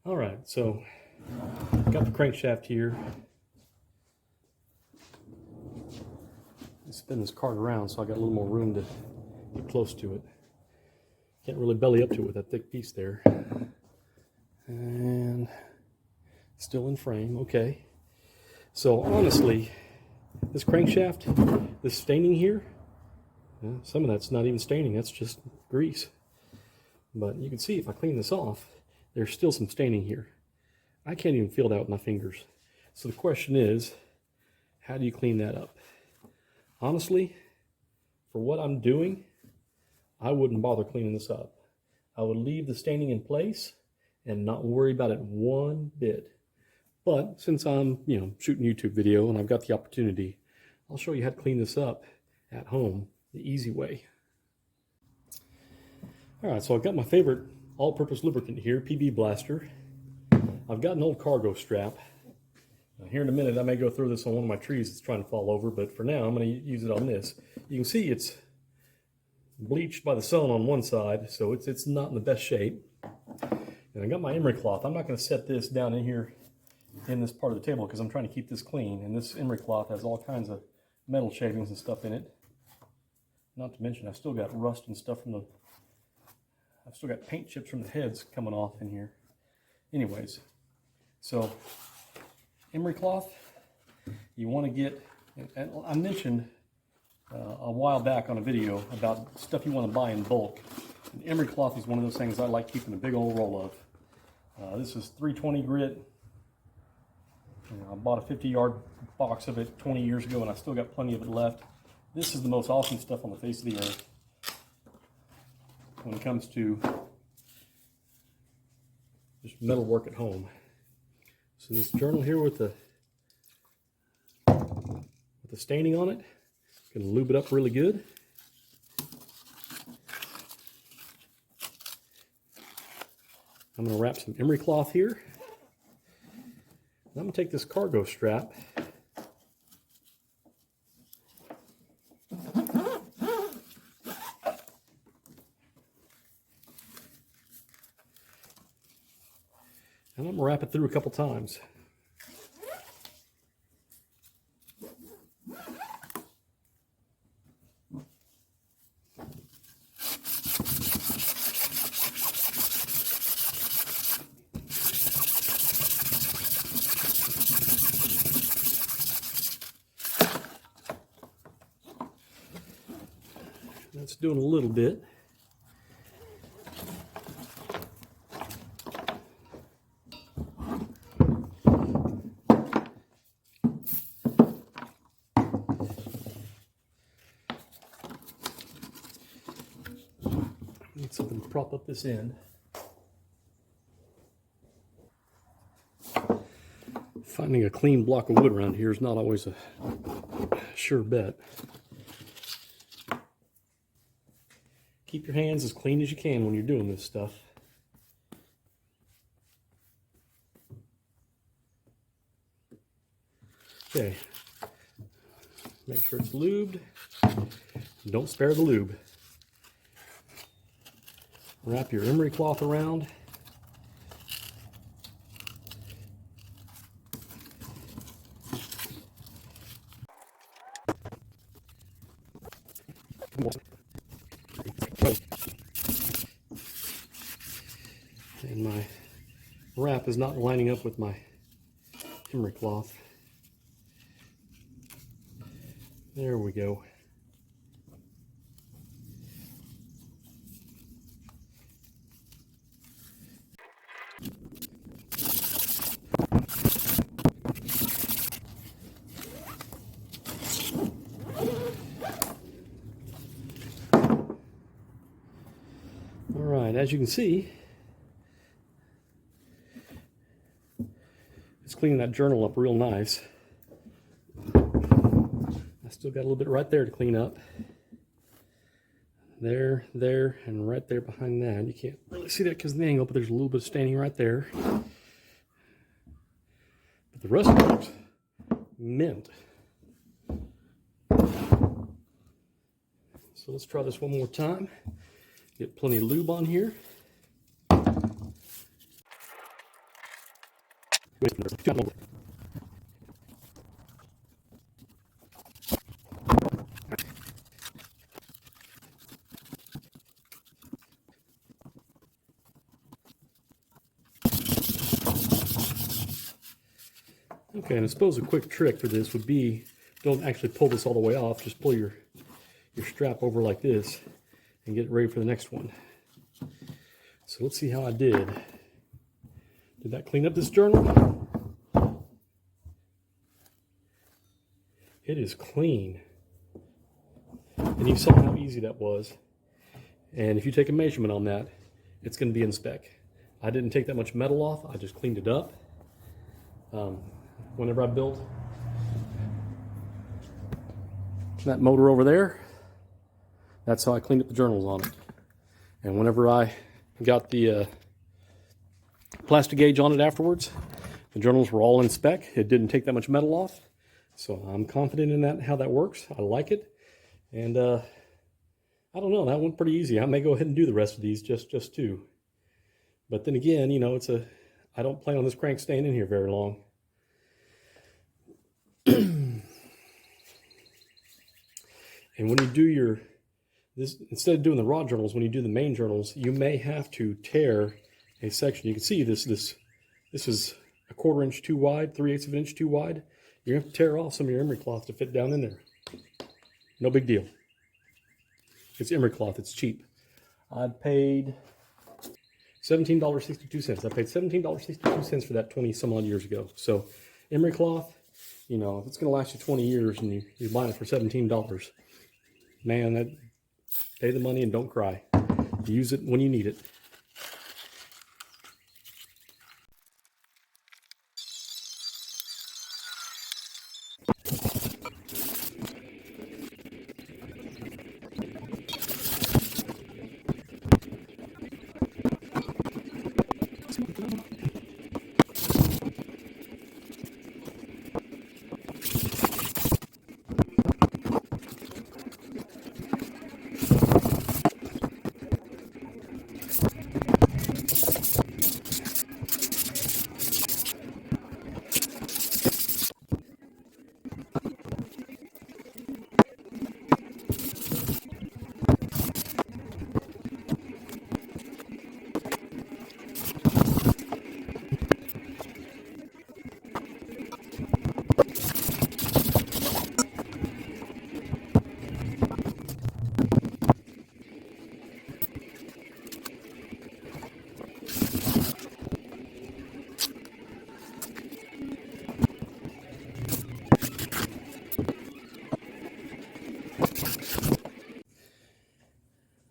All right, so got the crankshaft here. Spin this cart around so I got a little more room to get close to it. Can't really belly up to it with that thick piece there. And still in frame, okay. So honestly, this crankshaft, this staining here, some of that's not even staining, that's just grease. But you can see if I clean this off, there's still some staining here. I can't even feel that with my fingers. So the question is, how do you clean that up? Honestly, for what I'm doing, I wouldn't bother cleaning this up. I would leave the staining in place and not worry about it one bit. But since I'm, shooting a YouTube video and I've got the opportunity, I'll show you how to clean this up at home the easy way. All right, so I've got my favorite all-purpose lubricant here, PB Blaster. I've got an old cargo strap. Here in a minute, I may go throw this on one of my trees that's trying to fall over, but for now, I'm going to use it on this. You can see it's bleached by the sun on one side, so it's not in the best shape. And I got my emery cloth. I'm not going to set this down in here in this part of the table because I'm trying to keep this clean. And this emery cloth has all kinds of metal shavings and stuff in it. Not to mention, I've still got rust and stuff from I've still got paint chips from the heads coming off in here. Anyways, so emery cloth, you want to get, and I mentioned a while back on a video about stuff you want to buy in bulk. And emery cloth is one of those things I like keeping a big old roll of. This is 320 grit. I bought a 50-yard box of it 20 years ago and I still got plenty of it left. This is the most awesome stuff on the face of the earth when it comes to just metal work at home. So this journal here with the staining on it, gonna lube it up really good. I'm gonna wrap some emery cloth here. And I'm gonna take this cargo strap and I'm gonna wrap it through a couple times. That's doing a little bit. Need something to prop up this end. Finding a clean block of wood around here is not always a sure bet. Keep your hands as clean as you can when you're doing this stuff. Okay, make sure it's lubed. Don't spare the lube. Wrap your emery cloth around. And my wrap is not lining up with my emery cloth. There we go. All right, as you can see, it's cleaning that journal up real nice. I still got a little bit right there to clean up. There, there, and right there behind that. You can't really see that because of the angle, but there's a little bit of staining right there. But the rest of it looks mint. So let's try this one more time. Get plenty of lube on here. Okay, and I suppose a quick trick for this would be, don't actually pull this all the way off, just pull your strap over like this and get ready for the next one. So let's see how I did. Did that clean up this journal? It is clean. And you saw how easy that was. And if you take a measurement on that, it's going to be in spec. I didn't take that much metal off, I just cleaned it up. Whenever I built that motor over there, that's how I cleaned up the journals on it. And whenever I got the plastic gauge on it afterwards, the journals were all in spec. It didn't take that much metal off. So I'm confident in that, how that works. I like it. And I don't know, that went pretty easy. I may go ahead and do the rest of these, just two. But then again, you know, I don't plan on this crank staying in here very long. And when you do instead of doing the rod journals, when you do the main journals, you may have to tear a section. You can see this is a 1/4 inch too wide, 3/8 of an inch too wide. You're going to have to tear off some of your emery cloth to fit down in there. No big deal. It's emery cloth, it's cheap. I paid $17.62. I paid $17.62 for that 20 some odd years ago. So emery cloth, you know, if it's going to last you 20 years and you're buying it for $17, man, pay the money and don't cry. Use it when you need it.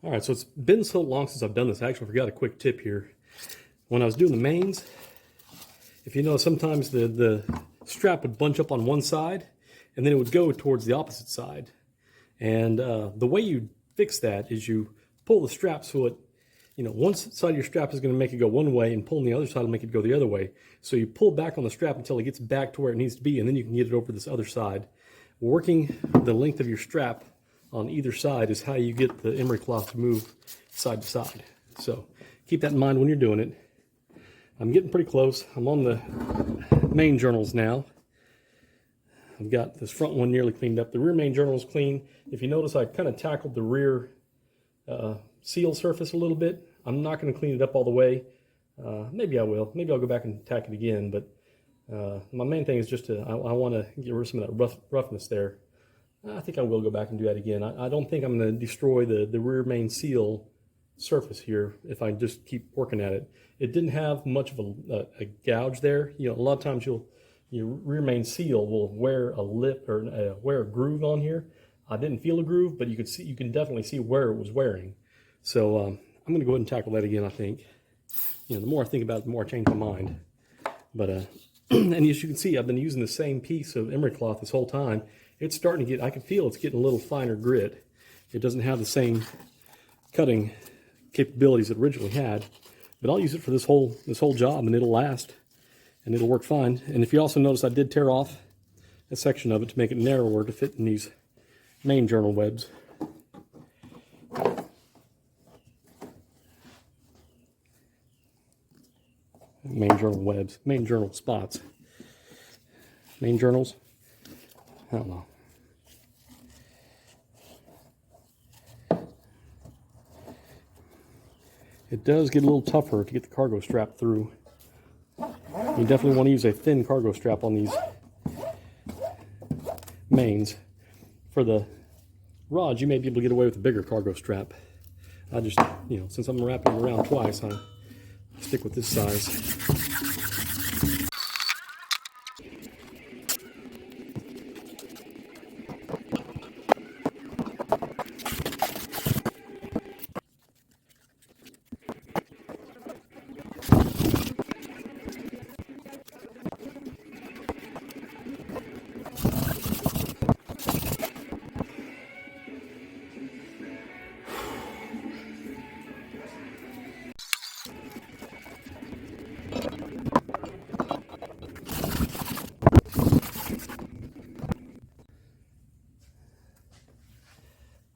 All right, so it's been so long since I've done this. I actually forgot a quick tip here. When I was doing the mains, if you know, sometimes the strap would bunch up on one side and then it would go towards the opposite side. And the way you fix that is you pull the strap so it, you know, one side of your strap is going to make it go one way and pulling the other side will make it go the other way. So you pull back on the strap until it gets back to where it needs to be, and then you can get it over this other side. Working the length of your strap on either side is how you get the emery cloth to move side to side. So keep that in mind when you're doing it. I'm getting pretty close. I'm on the main journals now. I've got this front one nearly cleaned up. The rear main journal is clean. If you notice, I kind of tackled the rear seal surface a little bit. I'm not going to clean it up all the way. Maybe I will. Maybe I'll go back and tack it again. But my main thing is just I want to get rid of some of that roughness there. I think I will go back and do that again. I don't think I'm going to destroy the rear main seal surface here if I just keep working at it. It didn't have much of a gouge there. You know, a lot of times your rear main seal will wear a lip or wear a groove on here. I didn't feel a groove, but you can definitely see where it was wearing. So I'm going to go ahead and tackle that again, I think. You know, the more I think about it, the more I change my mind. But and as you can see, I've been using the same piece of emery cloth this whole time. It's starting to get, I can feel it's getting a little finer grit. It doesn't have the same cutting capabilities it originally had, but I'll use it for this whole job, and it'll last and it'll work fine. And if you also notice, I did tear off a section of it to make it narrower to fit in these main journal webs. main journal webs, main journal spots, main journals. I don't know. It does get a little tougher to get the cargo strap through. You definitely want to use a thin cargo strap on these mains. For the rods, you may be able to get away with a bigger cargo strap. I just, since I'm wrapping them around twice, I stick with this size.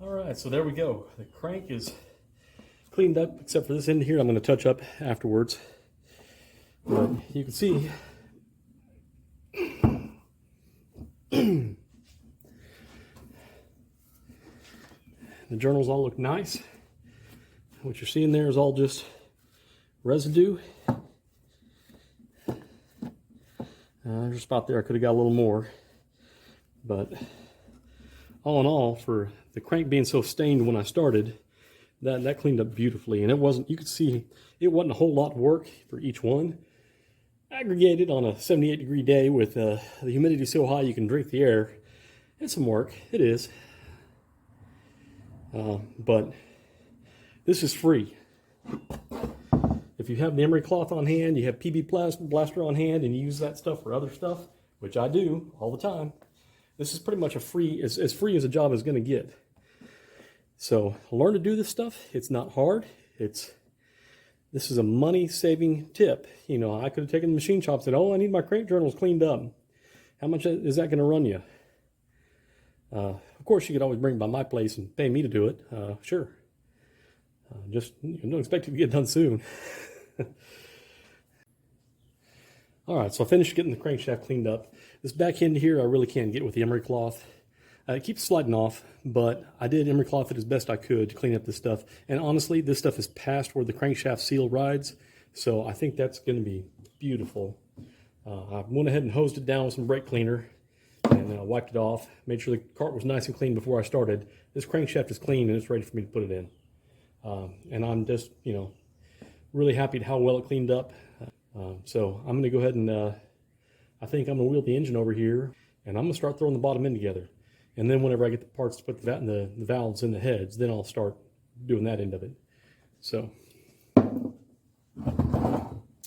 Alright, so there we go. The crank is cleaned up, except for this end here I'm going to touch up afterwards. But you can see the journals all look nice. What you're seeing there is all just residue. There's a spot there I could have got a little more. But all in all, for the crank being so stained when I started, that cleaned up beautifully. And it wasn't, you could see, it wasn't a whole lot of work for each one. Aggregated on a 78-degree day with the humidity so high you can drink the air. It's some work, it is. But this is free. If you have the emery cloth on hand, you have PB blaster on hand, and you use that stuff for other stuff, which I do all the time, this is pretty much as free as a job is going to get. So learn to do this stuff. It's not hard. This is a money-saving tip. I could have taken the machine shop and said, oh, I need my crank journals cleaned up. How much is that going to run you? Of course, you could always bring it by my place and pay me to do it. Sure. Just don't expect it to get done soon. All right, so I finished getting the crankshaft cleaned up. This back end here, I really can't get with the emery cloth. It keeps sliding off, but I did emery cloth it as best I could to clean up this stuff. And honestly, this stuff is past where the crankshaft seal rides, so I think that's going to be beautiful. I went ahead and hosed it down with some brake cleaner and wiped it off. Made sure the cart was nice and clean before I started. This crankshaft is clean and it's ready for me to put it in. And I'm just, really happy at how well it cleaned up. So I'm going to go ahead and I think I'm going to wheel the engine over here, and I'm going to start throwing the bottom end together. And then whenever I get the parts to put the valves in the heads, then I'll start doing that end of it. So